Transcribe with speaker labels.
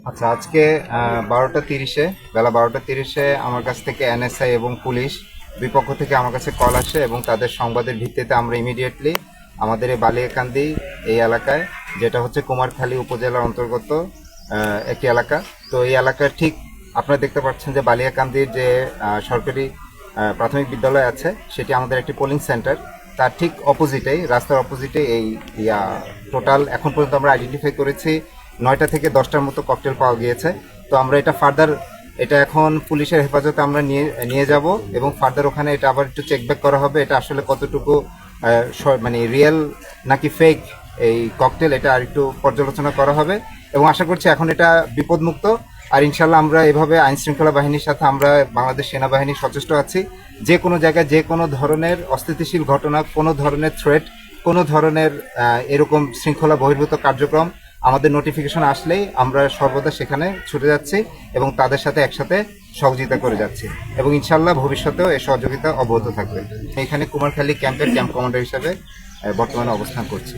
Speaker 1: আচ্ছা, আজকে 12টা 30-এ বেলা 12টা 30-এ আমার কাছ থেকে এনএসআই এবং পুলিশ দুই পক্ষ থেকে আমার কাছে কল আসে এবং তাদের সংবাদের ভিত্তিতে আমরা ইমিডিয়েটলি আমাদের এই বালিয়াকান্দি এই এলাকায়, যেটা হচ্ছে কুমারখালী উপজেলার অন্তর্গত একটি এলাকা। তো এই এলাকার ঠিক আপনারা দেখতে পাচ্ছেন যে বালিয়াকান্দির যে সরকারি প্রাথমিক বিদ্যালয় আছে সেটি আমাদের একটি পোলিং সেন্টার। তার ঠিক অপোজিটেই, রাস্তার অপোজিটে এই টোটাল এখন পর্যন্ত আমরা আইডেন্টিফাই করেছি 9টা থেকে 10টার মতো ককটেল পাওয়া গিয়েছে। তো আমরা এটা ফার্দার, এটা এখন পুলিশের হেফাজতে আমরা নিয়ে নিয়ে যাব এবং ফার্দার ওখানে এটা আবার একটু চেক ব্যাক করা হবে, এটা আসলে কতটুকু মানে রিয়েল নাকি ফেক এই ককটেল, এটা আর একটু পর্যালোচনা করা হবে এবং আশা করছি এখন এটা বিপদমুক্ত। আর ইনশাল্লাহ আমরা এভাবে আইন শৃঙ্খলা বাহিনীর সাথে আমরা বাংলাদেশ সেনাবাহিনী সচেষ্ট আছি। যে কোনো জায়গায় যে কোনো ধরনের অস্থিতিশীল ঘটনা, কোনো ধরনের থ্রেট, কোনো ধরনের এরকম শৃঙ্খলা বহির্ভূত কার্যক্রম আমাদের নোটিফিকেশন আসলেই আমরা সর্বদা সেখানে ছুটে যাচ্ছি এবং তাদের সাথে একসাথে সহযোগিতা করে যাচ্ছি এবং ইনশাল্লাহ ভবিষ্যতেও এই সহযোগিতা অব্যাহত থাকবে। এখানে কুমারখালী ক্যাম্পের ক্যাম্প কমান্ডার হিসাবে বর্তমানে অবস্থান করছি।